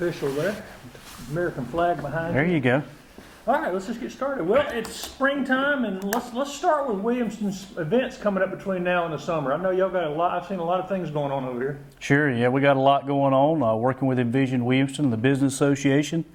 official there. American flag behind There you go. All right, let's just get started. Well, it's springtime, and let's start with Williamston's events coming up between now and the summer. I know y'all got a lot. I've seen a lot of things going on over here. Sure, yeah, we got a lot going on. Working with Envision Williamston, the business association.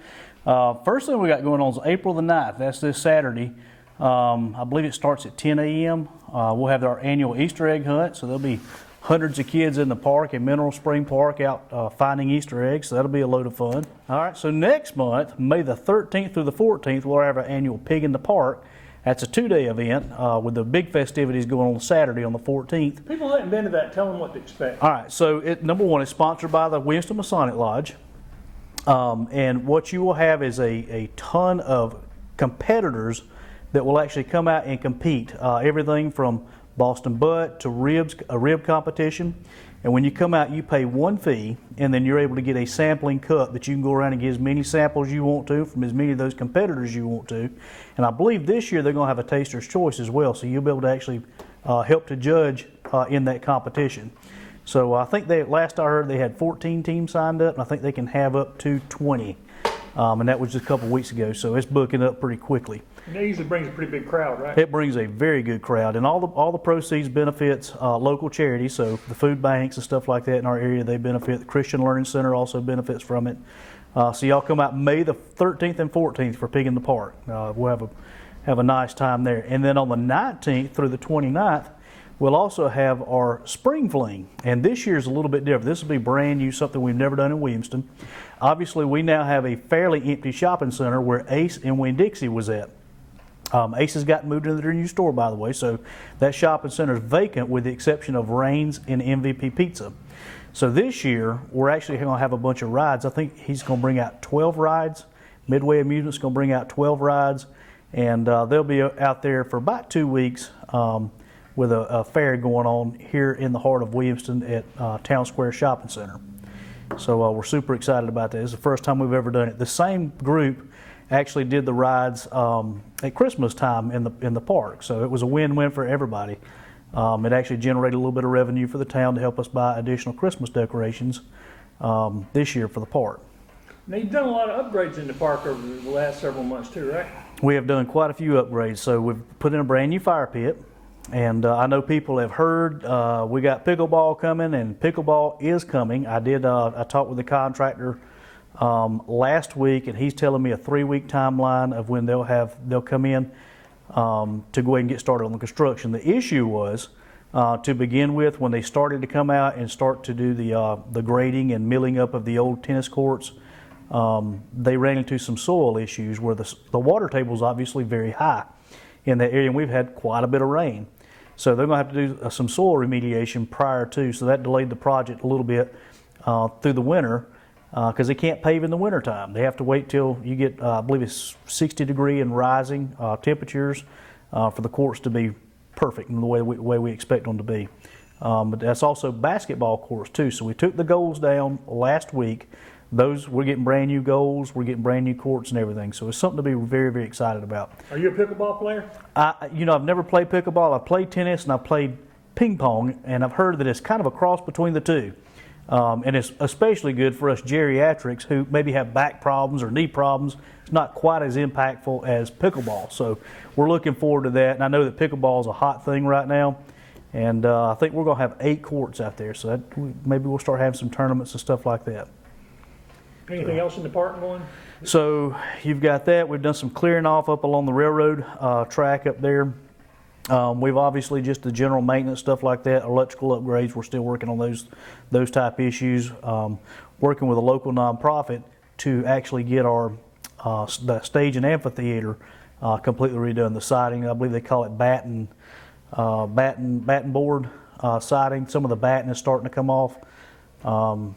First thing we got going on is April the 9th. That's this Saturday. I believe it starts at 10 a.m. We'll have our annual Easter egg hunt, so there'll be hundreds of kids in the park, in Mineral Spring Park, out finding Easter eggs, so that'll be a load of fun. All right, so next month, May the 13th through the 14th, we'll have our annual Pig in the Park. That's a 2-day event with the big festivities going on Saturday on the 14th. People that haven't been to that, tell them what to expect. All right, so number one, it's sponsored by the Williamston Masonic Lodge. And what you will have is a ton of competitors that will actually come out and compete. Everything from Boston butt to a rib competition. And when you come out, you pay one fee, and then you're able to get a sampling cup that you can go around and get as many samples you want to from as many of those competitors you want to. And I believe this year they're going to have a taster's choice as well, so you'll be able to actually help to judge in that competition. So I think last I heard they had 14 teams signed up, and I think they can have up to 20. And that was just a couple weeks ago, so it's booking up pretty quickly. And that usually brings a pretty big crowd, right? It brings a very good crowd, and all the proceeds benefits local charities. So the food banks and stuff like that in our area, they benefit. The Christian Learning Center also benefits from it. So y'all come out May the 13th and 14th for Pig in the Park. We'll have a nice time there. And then on the 19th through the 29th, we'll also have our Spring Fling. And this year's a little bit different. This will be brand new, something we've never done in Williamston. Obviously, we now have a fairly empty shopping center where Ace and Winn-Dixie was at. Ace has gotten moved into their new store, by the way, so that shopping center is vacant with the exception of Raines and MVP Pizza. So this year, we're actually going to have a bunch of rides. I think he's going to bring out 12 rides. Midway Amusement's going to bring out 12 rides, and they'll be out there for about 2 weeks with a fair going on here in the heart of Williamston at Town Square Shopping Center. So we're super excited about that. It's the first time we've ever done it. The same group actually did the rides at Christmas time in the park, so it was a win-win for everybody. It actually generated a little bit of revenue for the town to help us buy additional Christmas decorations this year for the park. Now, you've done a lot of upgrades in the park over the last several months too, right? We have done quite a few upgrades. So we've put in a brand new fire pit, and I know people have heard we got pickleball coming, and pickleball is coming. I talked with the contractor last week, and he's telling me a 3-week timeline of when they'll come in to go ahead and get started on the construction. The issue was to begin with, when they started to come out and start to do the grading and milling up of the old tennis courts, they ran into some soil issues where the water table is obviously very high in that area, and we've had quite a bit of rain. So they're going to have to do some soil remediation prior to, so that delayed the project a little bit through the winter. Because they can't pave in the wintertime. They have to wait till you get, I believe it's 60 degree and rising temperatures for the courts to be perfect in the way we expect them to be. But that's also basketball courts too. So we took the goals down last week. We're getting brand new goals, we're getting brand new courts and everything. So it's something to be very, very excited about. Are you a pickleball player? I've never played pickleball. I've played tennis and I've played ping pong, and I've heard that it's kind of a cross between the two. And it's especially good for us geriatrics who maybe have back problems or knee problems. It's not quite as impactful as pickleball. So we're looking forward to that. And I know that pickleball is a hot thing right now. And I think we're going to have 8 courts out there. So maybe we'll start having some tournaments and stuff like that. Anything else in the park going? So you've got that. We've done some clearing off up along the railroad track up there. We've obviously just the general maintenance stuff like that, electrical upgrades. We're still working on those type issues. Working with a local nonprofit to actually get the stage and amphitheater completely redone. The siding, I believe they call it batten board siding. Some of the batten is starting to come off.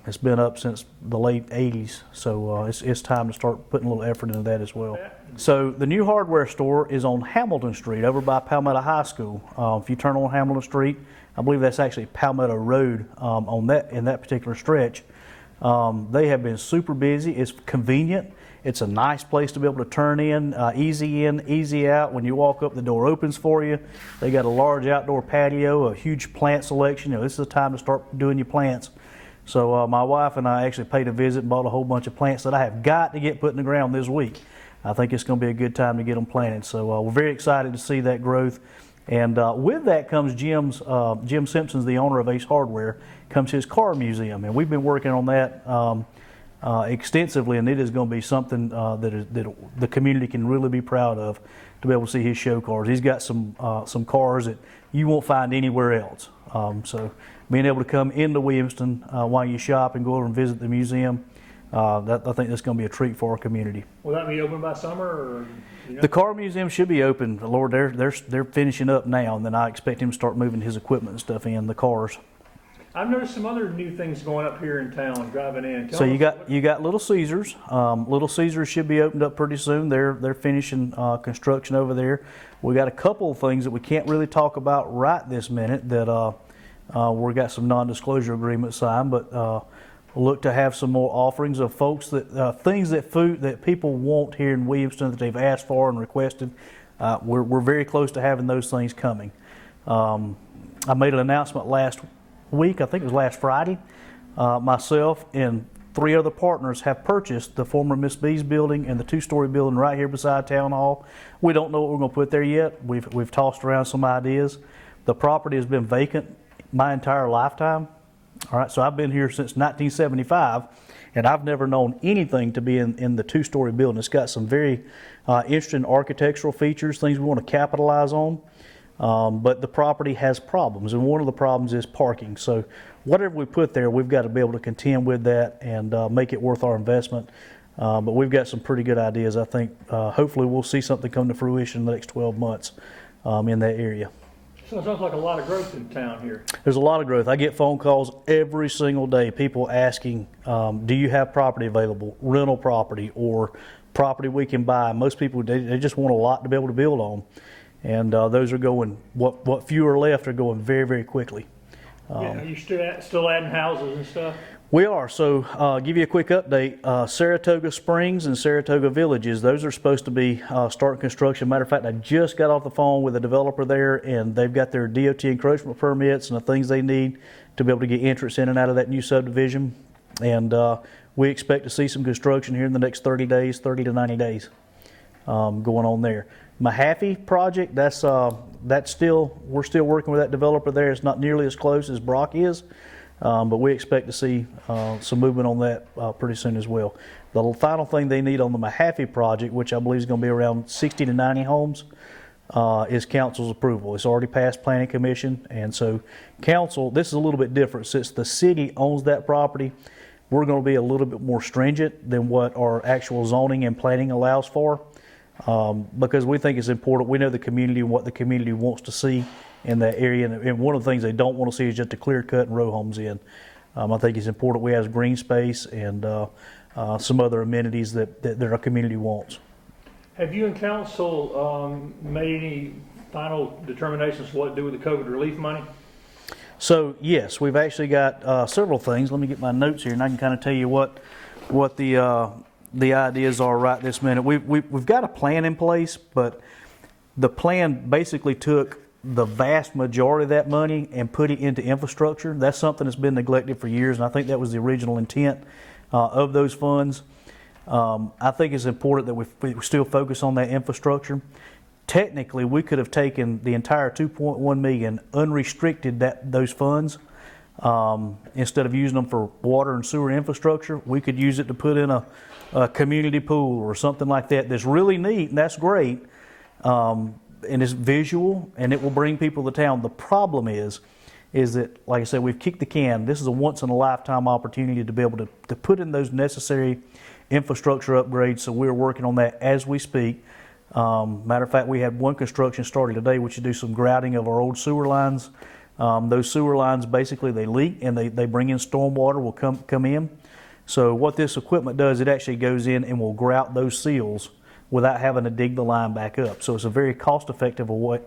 It's been up since the late 80s, so it's time to start putting a little effort into that as well. So the new hardware store is on Hamilton Street over by Palmetto High School. If you turn on Hamilton Street, I believe that's actually Palmetto Road in that particular stretch. They have been super busy. It's convenient. It's a nice place to be able to turn in, easy out. When you walk up, the door opens for you. They got a large outdoor patio, a huge plant selection. This is the time to start doing your plants. So my wife and I actually paid a visit and bought a whole bunch of plants that I have got to get put in the ground this week. I think it's going to be a good time to get them planted. So we're very excited to see that growth. And with that comes Jim Simpson's the owner of Ace Hardware, comes his car museum. And we've been working on that extensively, and it is going to be something that the community can really be proud of, to be able to see his show cars. He's got some cars that you won't find anywhere else. So being able to come into Williamston while you shop and go over and visit the museum, I think that's going to be a treat for our community. Will that be open by summer, or? You know? The car museum should be open. Lord, they're finishing up now, and then I expect him to start moving his equipment and stuff in the cars. I've noticed some other new things going up here in town, driving in. So you got Little Caesars. Little Caesars should be opened up pretty soon. They're finishing construction over there. We got a couple of things that we can't really talk about right this minute that we've got some non-disclosure agreements signed, but we'll look to have some more offerings of folks that things that people want here in Williamston that they've asked for and requested. We're very close to having those things coming. I made an announcement last week, I think it was last Friday. Myself and 3 other partners have purchased the former Miss B's building and the 2-story building right here beside Town Hall. We don't know what we're going to put there yet. We've tossed around some ideas. The property has been vacant my entire lifetime. All right, so I've been here since 1975, and I've never known anything to be in the 2-story building. It's got some very interesting architectural features, things we want to capitalize on. But the property has problems, and one of the problems is parking. So whatever we put there, we've got to be able to contend with that and make it worth our investment. But we've got some pretty good ideas. I think hopefully we'll see something come to fruition in the next 12 months in that area. So it sounds like a lot of growth in town here. There's a lot of growth. I get phone calls every single day, people asking, do you have property available, rental property, or property we can buy? Most people, they just want a lot to be able to build on. And those are going, what few are left are going very, very quickly. Are you still adding houses and stuff? We are. So give you a quick update. Saratoga Springs and Saratoga Villages, those are supposed to be starting construction. Matter of fact, I just got off the phone with a developer there, and they've got their DOT encroachment permits and the things they need to be able to get entrance in and out of that new subdivision. And we expect to see some construction here in the next 30 days, 30 to 90 days going on there. Mahaffey project, we're still working with that developer there. It's not nearly as close as Brock is, but we expect to see some movement on that pretty soon as well. The final thing they need on the Mahaffey project, which I believe is going to be around 60 to 90 homes, is council's approval. It's already passed planning commission, and so council, this is a little bit different. Since the city owns that property, we're going to be a little bit more stringent than what our actual zoning and planning allows for. Because we think it's important. We know the community and what the community wants to see in that area, and one of the things they don't want to see is just a clear cut and row homes in. I think it's important we have green space and some other amenities that our community wants. Have you and council made any final determinations what to do with the COVID relief money? So yes, we've actually got several things. Let me get my notes here, and I can kind of tell you what the ideas are right this minute. We've got a plan in place, but the plan basically took the vast majority of that money and put it into infrastructure. That's something that's been neglected for years, and I think that was the original intent of those funds. I think it's important that we still focus on that infrastructure. Technically, we could have taken the entire $2.1 million, unrestricted those funds. Instead of using them for water and sewer infrastructure, we could use it to put in a community pool or something like that. That's really neat and that's great, and it's visual and it will bring people to town. The problem is that, like I said, we've kicked the can. This is a once in a lifetime opportunity to be able to put in those necessary infrastructure upgrades. So we're working on that as we speak. Matter of fact, we had one construction started today, which is do some grouting of our old sewer lines. Those sewer lines, basically they leak and they bring in stormwater, will come in. So what this equipment does, it actually goes in and will grout those seals without having to dig the line back up. So it's a very cost-effective way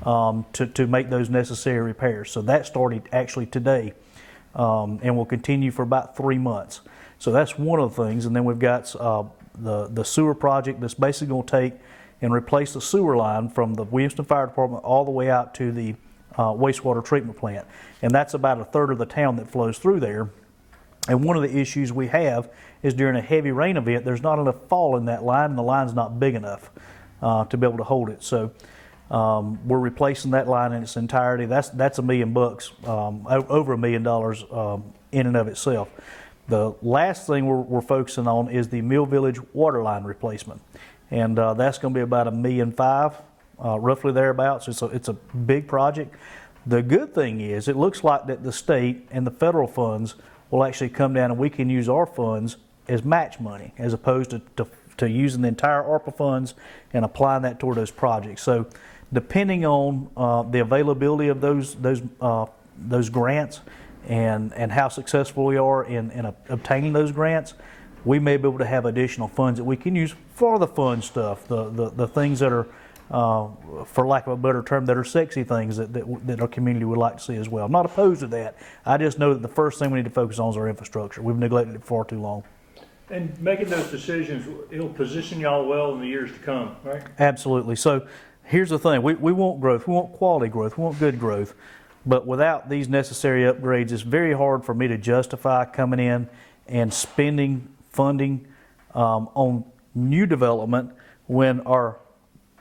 to make those necessary repairs. So that started actually today and will continue for about 3 months. So that's one of the things. And then we've got the sewer project that's basically going to take and replace the sewer line from the Williamston Fire Department all the way out to the wastewater treatment plant. And that's about a third of the town that flows through there. And one of the issues we have is during a heavy rain event, there's not enough fall in that line, and the line's not big enough to be able to hold it. So we're replacing that line in its entirety. That's $1 million, over $1 million in and of itself. The last thing we're focusing on is the Mill Village water line replacement, and that's going to be about $1.5 million, roughly thereabouts. It's a big project. The good thing is, it looks like that the state and the federal funds will actually come down, and we can use our funds as match money, as opposed to using the entire ARPA funds and applying that toward those projects. So, depending on the availability of those grants and how successful we are in obtaining those grants, we may be able to have additional funds that we can use for the fun stuff, the things that are, for lack of a better term, that are sexy things that our community would like to see as well. I'm not opposed to that. I just know that the first thing we need to focus on is our infrastructure. We've neglected it for far too long. And making those decisions, it'll position y'all well in the years to come, right? Absolutely. So here's the thing. We want growth. We want quality growth. We want good growth. But without these necessary upgrades, it's very hard for me to justify coming in and spending funding on new development when our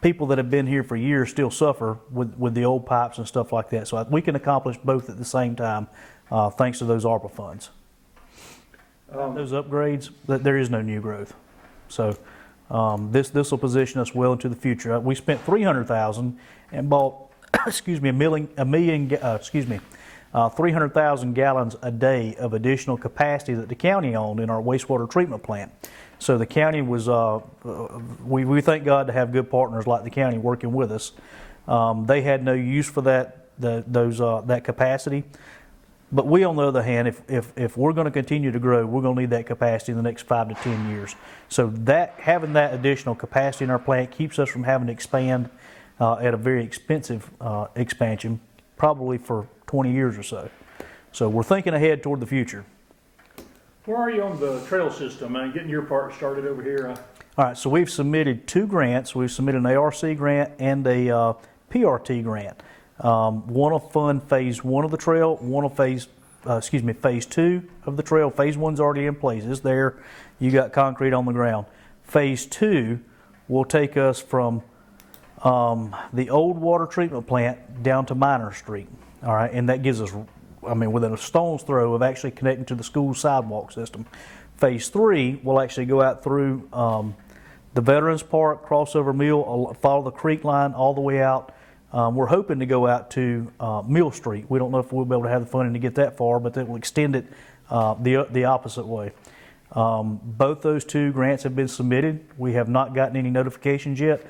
people that have been here for years still suffer with the old pipes and stuff like that. So we can accomplish both at the same time thanks to those ARPA funds. Those upgrades, there is no new growth. So this will position us well into the future. We spent $300,000 and bought, 300,000 gallons a day of additional capacity that the county owned in our wastewater treatment plant. So the county was, we thank God to have good partners like the county working with us. They had no use for that capacity. But we, on the other hand, if we're going to continue to grow, we're going to need that capacity in the next 5 to 10 years. So having that additional capacity in our plant keeps us from having to expand at a very expensive expansion, probably for 20 years or so. So we're thinking ahead toward the future. Where are you on the trail system and getting your part started over here? All right, so we've submitted 2 grants. We've submitted an ARC grant and a PRT grant. One will fund phase 1 of the trail, one will phase 2 of the trail. Phase 1's already in place. It's there. You got concrete on the ground. Phase 2 will take us from the old water treatment plant down to Minor Street. All right, and that gives us, within a stone's throw of actually connecting to the school sidewalk system. Phase 3 will actually go out through the Veterans Park, crossover Mill, follow the creek line all the way out. We're hoping to go out to Mill Street. We don't know if we'll be able to have the funding to get that far, but that will extend it the opposite way. Both those 2 grants have been submitted. We have not gotten any notifications yet.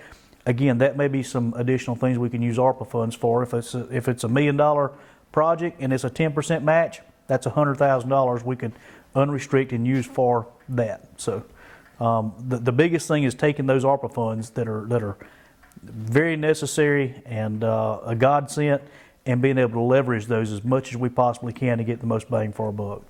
Again, that may be some additional things we can use ARPA funds for. If it's a $1 million project and it's a 10% match, that's $100,000 we could unrestrict and use for that. So the biggest thing is taking those ARPA funds that are very necessary and a godsend, and being able to leverage those as much as we possibly can to get the most bang for our buck.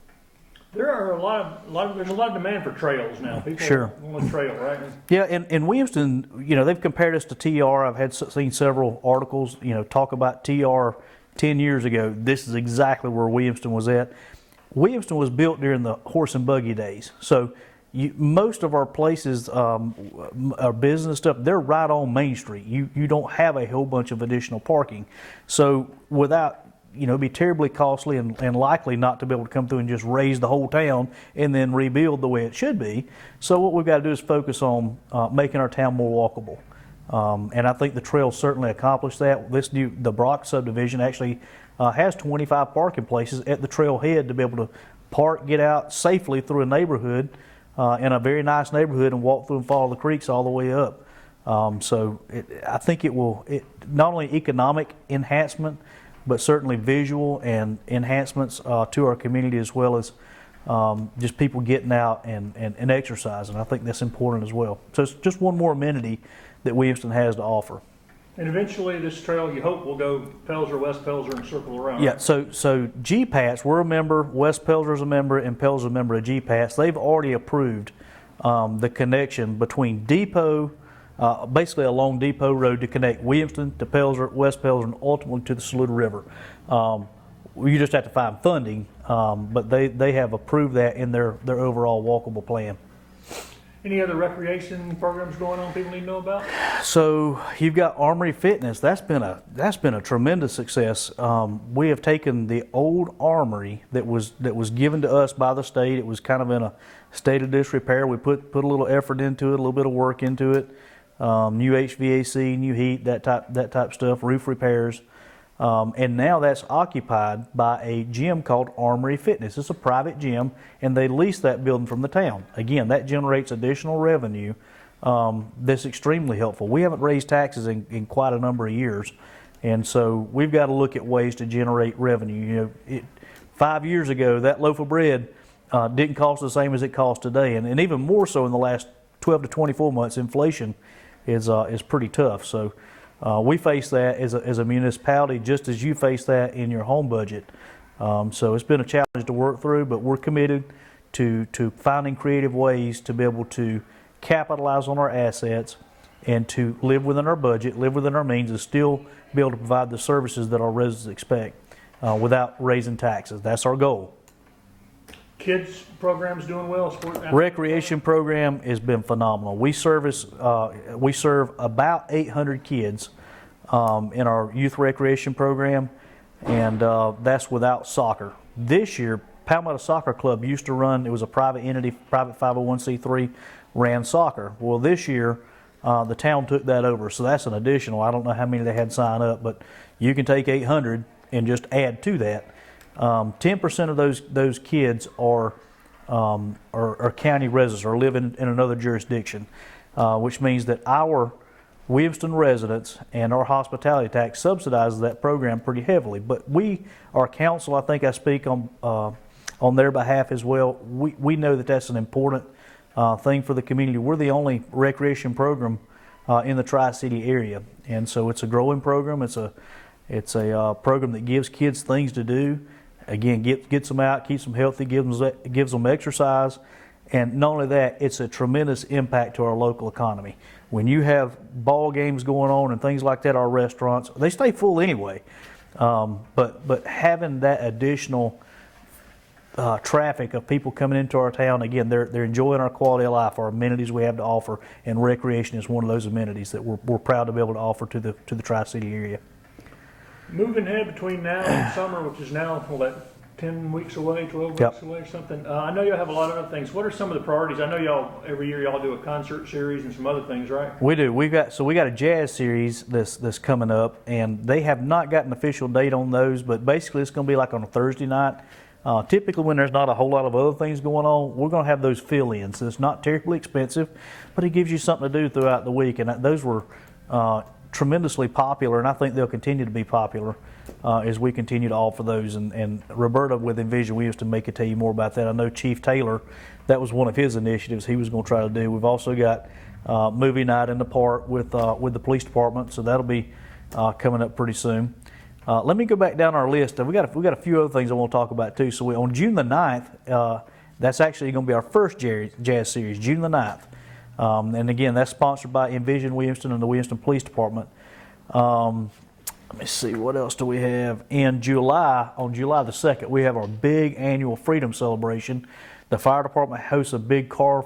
There's a lot of demand for trails now. People Sure. want a trail, right? Yeah, in Williamston, they've compared us to TR. I've seen several articles, talk about TR 10 years ago. This is exactly where Williamston was at. Williamston was built during the horse and buggy days. So most of our places, our business stuff, they're right on Main Street. You don't have a whole bunch of additional parking. So without, it'd be terribly costly and likely not to be able to come through and just raise the whole town and then rebuild the way it should be. So what we've got to do is focus on making our town more walkable. And I think the trail certainly accomplished that. The Brock subdivision actually has 25 parking places at the trailhead to be able to park, get out safely through a neighborhood, in a very nice neighborhood, and walk through and follow the creeks all the way up. I think it will not only economic enhancement, but certainly visual and enhancements to our community, as well as just people getting out and exercising. I think that's important as well. So it's just one more amenity that Williamston has to offer. And eventually this trail, you hope, will go Pelzer, West Pelzer, and circle around. Yeah, so GPATS, we're a member, West Pelzer's a member, and Pelzer's a member of GPATS. They've already approved the connection between Depot basically along Depot Road to connect Williamston to Pelzer, West Pelzer, and ultimately to the Saluda River. You just have to find funding, but they have approved that in their overall walkable plan. Any other recreation programs going on people need to know about? So you've got Armory Fitness. That's been a tremendous success. We have taken the old Armory that was given to us by the state. It was kind of in a state of disrepair. We put a little effort into it, a little bit of work into it. New HVAC, new heat, that type stuff, roof repairs. And now that's occupied by a gym called Armory Fitness. It's a private gym, and they lease that building from the town. Again, that generates additional revenue that's extremely helpful. We haven't raised taxes in quite a number of years, and so we've got to look at ways to generate revenue. 5 years ago, that loaf of bread didn't cost the same as it costs today, and even more so in the last 12 to 24 months. Inflation is pretty tough. So we face that as a municipality, just as you face that in your home budget. So it's been a challenge to work through, but we're committed to finding creative ways to be able to capitalize on our assets and to live within our budget, live within our means, and still be able to provide the services that our residents expect without raising taxes. That's our goal. Kids programs doing well? Recreation program has been phenomenal. We serve about 800 kids in our youth recreation program, and that's without soccer. This year, Palmetto Soccer Club used to run, it was a private entity, private 501c3, ran soccer. Well, this year, the town took that over, so that's an additional. I don't know how many they had sign up, but you can take 800 and just add to that. 10% of those kids are county residents or live in another jurisdiction, which means that our Williamston residents and our hospitality tax subsidizes that program pretty heavily. But our council, I think I speak on their behalf as well. We know that that's an important thing for the community. We're the only recreation program in the Tri-City area, and so it's a growing program. It's a program that gives kids things to do. Again, gets them out, keeps them healthy, gives them exercise, and not only that, it's a tremendous impact to our local economy. When you have ball games going on and things like that, our restaurants, they stay full anyway. But having that additional traffic of people coming into our town, again, they're enjoying our quality of life, our amenities we have to offer, and recreation is one of those amenities that we're proud to be able to offer to the Tri-City area. Moving ahead between now and summer, which is now, 10 weeks away, 12 weeks away or something. I know y'all have a lot of other things. What are some of the priorities? I know every year y'all do a concert series and some other things, right? We do. We got a jazz series that's coming up, and they have not got an official date on those, but basically it's going to be like on a Thursday night. Typically when there's not a whole lot of other things going on, we're going to have those fill-ins. It's not terribly expensive, but it gives you something to do throughout the week, and those were tremendously popular, and I think they'll continue to be popular as we continue to offer those. And Roberta with Envision Williamston may could tell you more about that. I know Chief Taylor, that was one of his initiatives he was going to try to do. We've also got movie night in the park with the police department, so that'll be coming up pretty soon. Let me go back down our list. We got a few other things I want to talk about too. So on June the 9th, that's actually going to be our first jazz series, June the 9th. And again, that's sponsored by Envision Williamston and the Williamston Police Department. Let me see, what else do we have? In July, on July the 2nd, we have our big annual Freedom Celebration. The fire department hosts a big car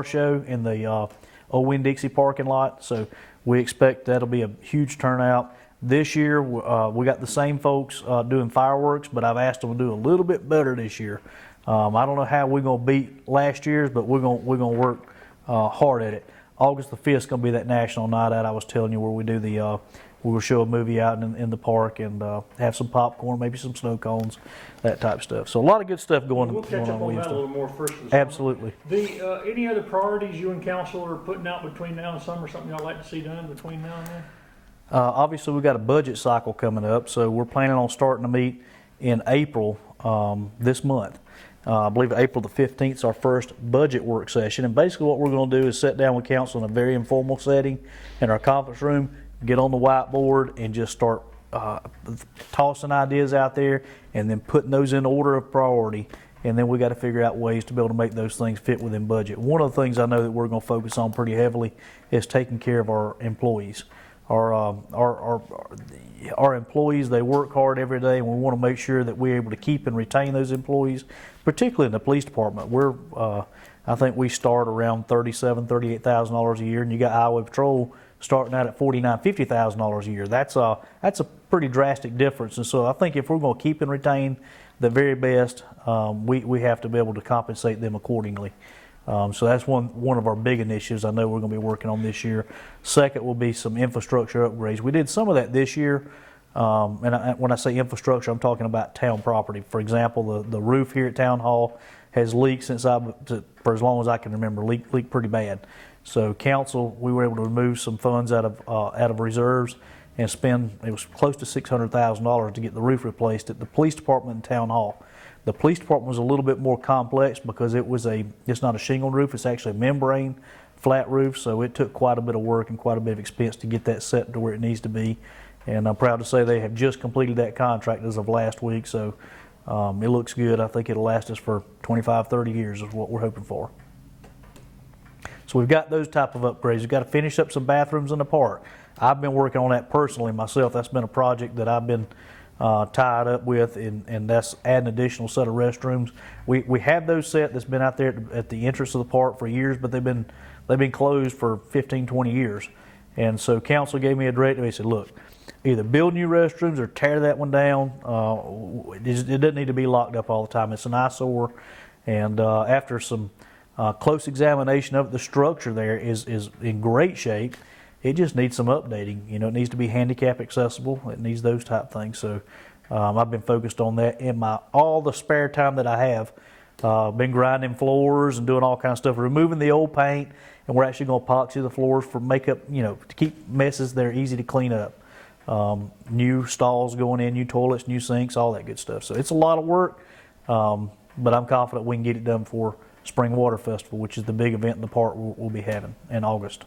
show in the Old Winn-Dixie parking lot, so we expect that'll be a huge turnout. This year, we got the same folks doing fireworks, but I've asked them to do a little bit better this year. I don't know how we're going to beat last year's, but we're going to work hard at it. August the 5th is going to be that national night out I was telling you, where we do we'll show a movie out in the park and have some popcorn, maybe some snow cones, that type of stuff. So a lot of good stuff going on. We'll catch up on that a little more first. Absolutely. Any other priorities you and council are putting out between now and summer? Something y'all like to see done between now and then? Obviously, we've got a budget cycle coming up, so we're planning on starting to meet in April this month. I believe April the 15th is our first budget work session, and basically what we're going to do is sit down with council in a very informal setting in our conference room, get on the whiteboard, and just start tossing ideas out there and then putting those in order of priority and then we got to figure out ways to be able to make those things fit within budget. One of the things I know that we're going to focus on pretty heavily is taking care of our employees. Our employees, they work hard every day, and we want to make sure that we're able to keep and retain those employees, particularly in the police department. I think we start around $37,000, $38,000 a year, and you got Highway Patrol starting out at $49,000, $50,000 a year. That's a pretty drastic difference, and so I think if we're going to keep and retain the very best, we have to be able to compensate them accordingly. So that's one of our big initiatives I know we're going to be working on this year. Second will be some infrastructure upgrades. We did some of that this year, and when I say infrastructure, I'm talking about town property. For example, the roof here at Town Hall has leaked for as long as I can remember, leaked pretty bad. So council, we were able to remove some funds out of reserves and spend, it was close to $600,000 to get the roof replaced at the police department and Town Hall. The police department was a little bit more complex because it's not a shingle roof, it's actually a membrane flat roof, so it took quite a bit of work and quite a bit of expense to get that set to where it needs to be. And I'm proud to say they have just completed that contract as of last week, so it looks good. I think it'll last us for 25, 30 years is what we're hoping for. So we've got those type of upgrades. We've got to finish up some bathrooms in the park. I've been working on that personally myself. That's been a project that I've been tied up with, and that's add an additional set of restrooms. We have those set that's been out there at the entrance of the park for years, but they've been closed for 15, 20 years. And so council gave me a directive. They said, look, either build new restrooms or tear that one down. It doesn't need to be locked up all the time. It's an eyesore. And after some close examination of it, the structure there is in great shape. It just needs some updating. You know, it needs to be handicap accessible. It needs those type things. So I've been focused on that in all the spare time that I have. Been grinding floors and doing all kinds of stuff, removing the old paint, and we're actually going to epoxy the floors for makeup, you know, to keep messes that are easy to clean up. New stalls going in, new toilets, new sinks, all that good stuff. So it's a lot of work, but I'm confident we can get it done for Spring Water Festival, which is the big event in the park we'll be having in August.